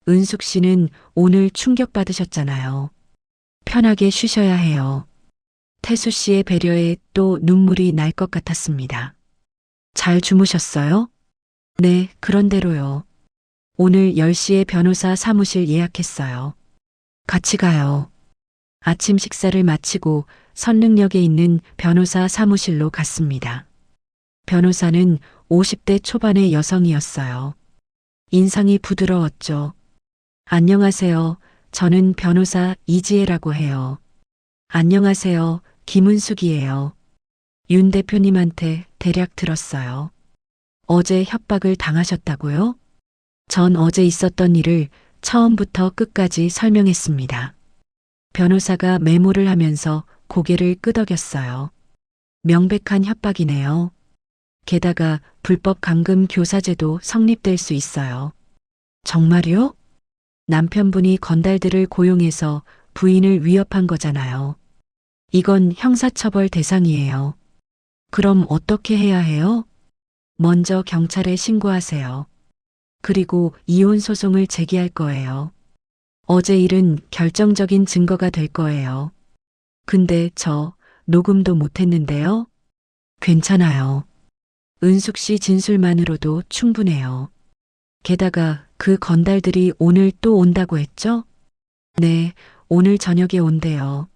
은숙 씨는 오늘 충격받으셨잖아요. 편하게 쉬셔야 해요. 태수 씨의 배려에 또 눈물이 날 것 같았습니다. 잘 주무셨어요? 네, 그런대로요. 오늘 10시에 변호사 사무실 예약했어요. 같이 가요. 아침 식사를 마치고 선릉역에 있는 변호사 사무실로 갔습니다. 변호사는 50대 초반의 여성이었어요. 인상이 부드러웠죠. 안녕하세요. 저는 변호사 이지혜라고 해요. 안녕하세요. 김은숙이에요. 윤 대표님한테 대략 들었어요. 어제 협박을 당하셨다고요? 전 어제 있었던 일을 처음부터 끝까지 설명했습니다. 변호사가 메모를 하면서 고개를 끄덕였어요. 명백한 협박이네요. 게다가 불법 감금 교사제도 성립될 수 있어요. 정말요? 남편분이 건달들을 고용해서 부인을 위협한 거잖아요. 이건 형사처벌 대상이에요. 그럼 어떻게 해야 해요? 먼저 경찰에 신고하세요. 그리고 이혼 소송을 제기할 거예요. 어제 일은 결정적인 증거가 될 거예요. 근데 저 녹음도 못했는데요. 괜찮아요. 은숙 씨 진술만으로도 충분해요. 게다가 그 건달들이 오늘 또 온다고 했죠? 네, 오늘 저녁에 온대요.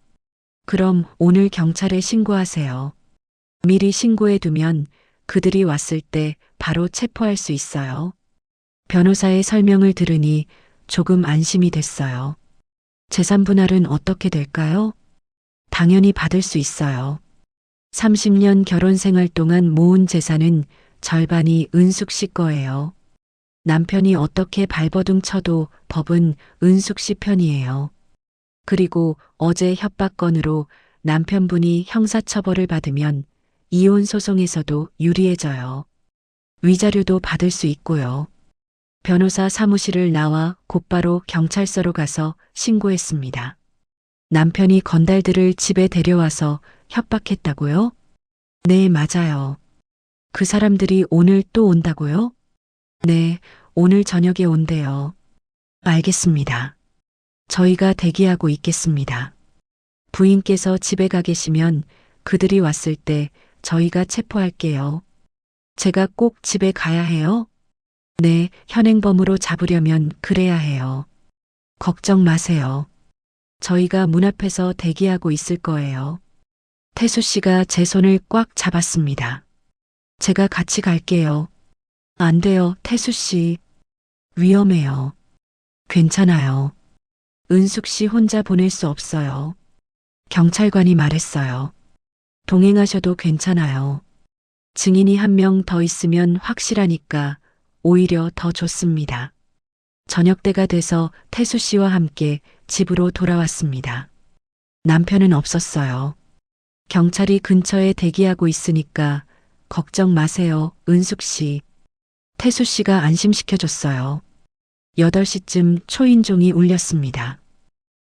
그럼 오늘 경찰에 신고하세요. 미리 신고해 두면 그들이 왔을 때 바로 체포할 수 있어요. 변호사의 설명을 들으니 조금 안심이 됐어요. 재산 분할은 어떻게 될까요? 당연히 받을 수 있어요. 30년 결혼 생활 동안 모은 재산은 절반이 은숙 씨 거예요. 남편이 어떻게 발버둥 쳐도 법은 은숙 씨 편이에요. 그리고 어제 협박 건으로 남편분이 형사처벌을 받으면 이혼 소송에서도 유리해져요. 위자료도 받을 수 있고요. 변호사 사무실을 나와 곧바로 경찰서로 가서 신고했습니다. 남편이 건달들을 집에 데려와서 협박했다고요? 네, 맞아요. 그 사람들이 오늘 또 온다고요? 네, 오늘 저녁에 온대요. 알겠습니다. 저희가 대기하고 있겠습니다. 부인께서 집에 가 계시면 그들이 왔을 때 저희가 체포할게요. 제가 꼭 집에 가야 해요? 네, 현행범으로 잡으려면 그래야 해요. 걱정 마세요. 저희가 문 앞에서 대기하고 있을 거예요. 태수 씨가 제 손을 꽉 잡았습니다. 제가 같이 갈게요. 안 돼요, 태수 씨. 위험해요. 괜찮아요. 은숙 씨 혼자 보낼 수 없어요. 경찰관이 말했어요. 동행하셔도 괜찮아요. 증인이 한 명 더 있으면 확실하니까 오히려 더 좋습니다. 저녁 때가 돼서 태수 씨와 함께 집으로 돌아왔습니다. 남편은 없었어요. 경찰이 근처에 대기하고 있으니까 걱정 마세요, 은숙 씨. 태수 씨가 안심시켜줬어요. 8시쯤 초인종이 울렸습니다.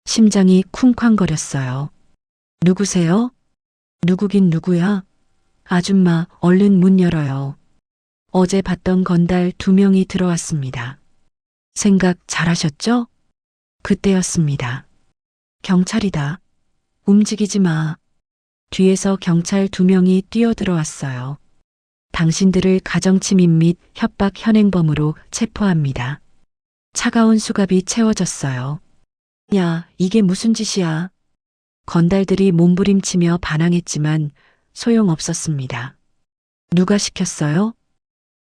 심장이 쿵쾅거렸어요. 누구세요? 누구긴 누구야? 아줌마, 얼른 문 열어요. 어제 봤던 건달 2명이 들어왔습니다. 생각 잘하셨죠? 그때였습니다. 경찰이다. 움직이지 마. 뒤에서 경찰 2명이 뛰어들어왔어요. 당신들을 가정침입 및 협박 현행범으로 체포합니다. 차가운 수갑이 채워졌어요. 야, 이게 무슨 짓이야? 건달들이 몸부림치며 반항했지만 소용없었습니다. 누가 시켰어요?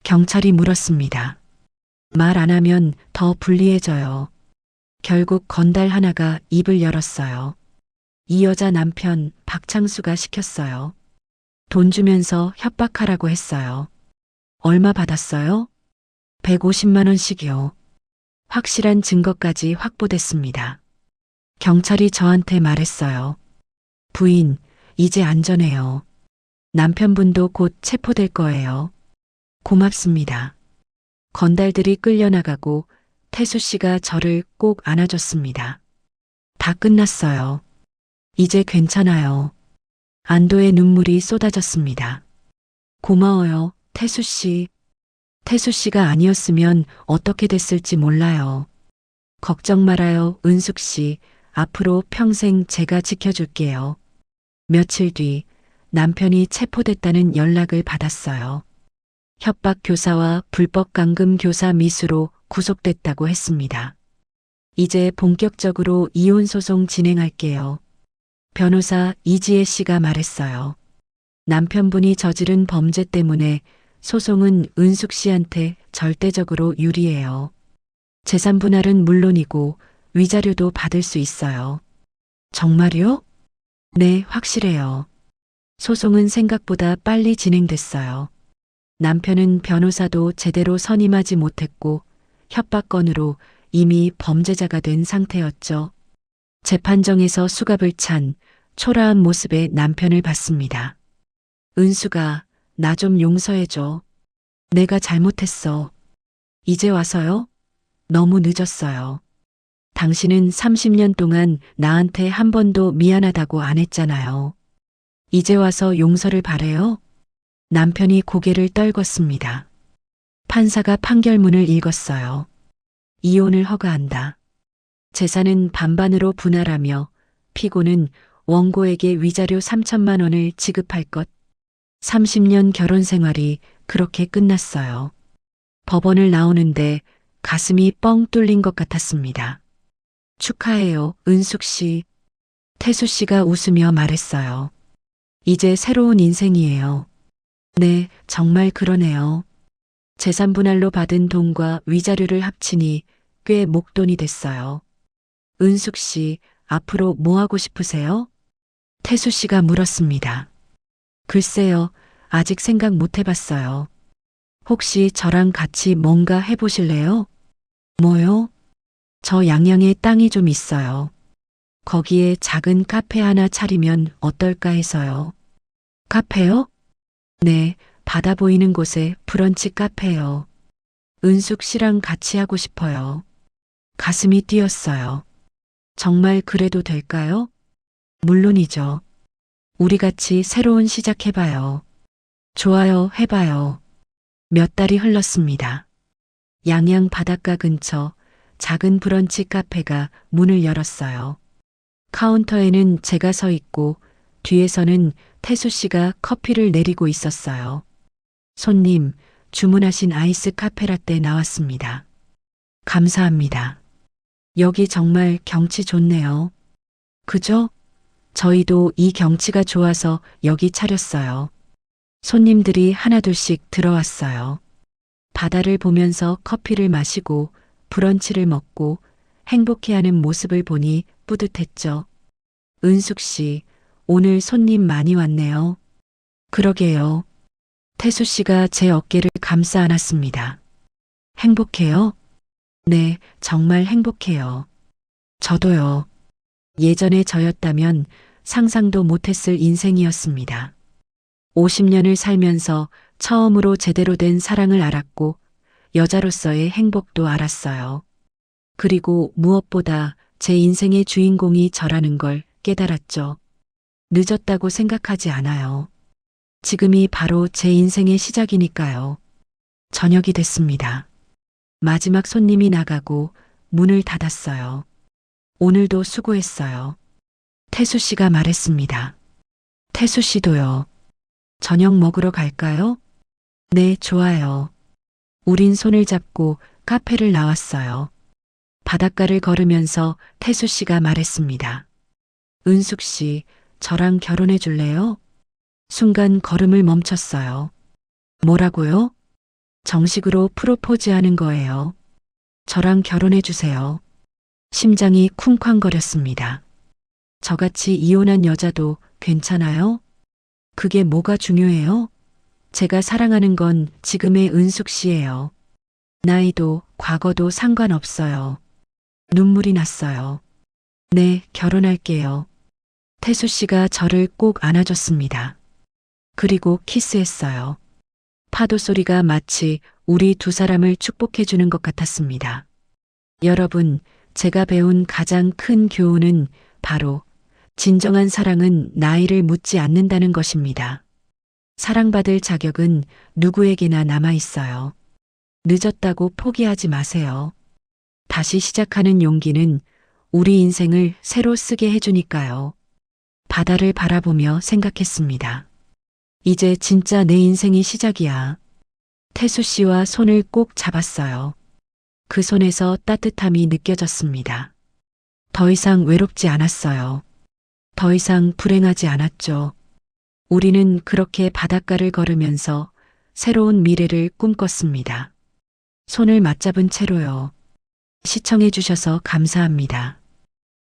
경찰이 물었습니다. 말 안 하면 더 불리해져요. 결국 건달 하나가 입을 열었어요. 이 여자 남편 박창수가 시켰어요. 돈 주면서 협박하라고 했어요. 얼마 받았어요? 150만 원씩이요. 확실한 증거까지 확보됐습니다. 경찰이 저한테 말했어요. 부인, 이제 안전해요. 남편분도 곧 체포될 거예요. 고맙습니다. 건달들이 끌려나가고 태수 씨가 저를 꼭 안아줬습니다. 다 끝났어요. 이제 괜찮아요. 안도의 눈물이 쏟아졌습니다. 고마워요, 태수 씨. 태수 씨가 아니었으면 어떻게 됐을지 몰라요. 걱정 말아요, 은숙 씨. 앞으로 평생 제가 지켜줄게요. 며칠 뒤 남편이 체포됐다는 연락을 받았어요. 협박 교사와 불법 감금 교사 미수로 구속됐다고 했습니다. 이제 본격적으로 이혼 소송 진행할게요. 변호사 이지혜 씨가 말했어요. 남편분이 저지른 범죄 때문에 소송은 은숙 씨한테 절대적으로 유리해요. 재산 분할은 물론이고 위자료도 받을 수 있어요. 정말요? 네, 확실해요. 소송은 생각보다 빨리 진행됐어요. 남편은 변호사도 제대로 선임하지 못했고 협박건으로 이미 범죄자가 된 상태였죠. 재판정에서 수갑을 찬 초라한 모습의 남편을 봤습니다. 은수가 나 좀 용서해줘. 내가 잘못했어. 이제 와서요? 너무 늦었어요. 당신은 30년 동안 나한테 한 번도 미안하다고 안 했잖아요. 이제 와서 용서를 바래요? 남편이 고개를 떨궜습니다. 판사가 판결문을 읽었어요. 이혼을 허가한다. 재산은 반반으로 분할하며 피고는 원고에게 위자료 3천만 원을 지급할 것. 30년 결혼 생활이 그렇게 끝났어요. 법원을 나오는데 가슴이 뻥 뚫린 것 같았습니다. 축하해요, 은숙 씨. 태수 씨가 웃으며 말했어요. 이제 새로운 인생이에요. 네, 정말 그러네요. 재산 분할로 받은 돈과 위자료를 합치니 꽤 목돈이 됐어요. 은숙 씨, 앞으로 뭐 하고 싶으세요? 태수 씨가 물었습니다. 글쎄요, 아직 생각 못 해봤어요. 혹시 저랑 같이 뭔가 해보실래요? 뭐요? 저 양양에 땅이 좀 있어요. 거기에 작은 카페 하나 차리면 어떨까 해서요. 카페요? 네, 바다 보이는 곳에 브런치 카페요. 은숙 씨랑 같이 하고 싶어요. 가슴이 뛰었어요. 정말 그래도 될까요? 물론이죠. 우리 같이 새로운 시작해봐요. 좋아요, 해봐요. 몇 달이 흘렀습니다. 양양 바닷가 근처 작은 브런치 카페가 문을 열었어요. 카운터에는 제가 서 있고 뒤에서는 태수 씨가 커피를 내리고 있었어요. 손님, 주문하신 아이스 카페라떼 나왔습니다. 감사합니다. 여기 정말 경치 좋네요. 그죠? 저희도 이 경치가 좋아서 여기 차렸어요. 손님들이 하나둘씩 들어왔어요. 바다를 보면서 커피를 마시고 브런치를 먹고 행복해하는 모습을 보니 뿌듯했죠. 은숙 씨, 오늘 손님 많이 왔네요. 그러게요. 태수 씨가 제 어깨를 감싸 안았습니다. 행복해요? 네, 정말 행복해요. 저도요. 예전에 저였다면 상상도 못했을 인생이었습니다. 50년을 살면서 처음으로 제대로 된 사랑을 알았고 여자로서의 행복도 알았어요. 그리고 무엇보다 제 인생의 주인공이 저라는 걸 깨달았죠. 늦었다고 생각하지 않아요. 지금이 바로 제 인생의 시작이니까요. 저녁이 됐습니다. 마지막 손님이 나가고 문을 닫았어요. 오늘도 수고했어요. 태수 씨가 말했습니다. 태수 씨도요. 저녁 먹으러 갈까요? 네, 좋아요. 우린 손을 잡고 카페를 나왔어요. 바닷가를 걸으면서 태수 씨가 말했습니다. 은숙 씨, 저랑 결혼해 줄래요? 순간 걸음을 멈췄어요. 뭐라고요? 정식으로 프로포즈하는 거예요. 저랑 결혼해 주세요. 심장이 쿵쾅거렸습니다. 저같이 이혼한 여자도 괜찮아요? 그게 뭐가 중요해요? 제가 사랑하는 건 지금의 은숙 씨예요. 나이도 과거도 상관없어요. 눈물이 났어요. 네, 결혼할게요. 태수 씨가 저를 꼭 안아줬습니다. 그리고 키스했어요. 파도 소리가 마치 우리 두 사람을 축복해 주는 것 같았습니다. 여러분, 제가 배운 가장 큰 교훈은 바로 진정한 사랑은 나이를 묻지 않는다는 것입니다. 사랑받을 자격은 누구에게나 남아 있어요. 늦었다고 포기하지 마세요. 다시 시작하는 용기는 우리 인생을 새로 쓰게 해주니까요. 바다를 바라보며 생각했습니다. 이제 진짜 내 인생이 시작이야. 태수 씨와 손을 꼭 잡았어요. 그 손에서 따뜻함이 느껴졌습니다. 더 이상 외롭지 않았어요. 더 이상 불행하지 않았죠. 우리는 그렇게 바닷가를 걸으면서 새로운 미래를 꿈꿨습니다. 손을 맞잡은 채로요. 시청해 주셔서 감사합니다.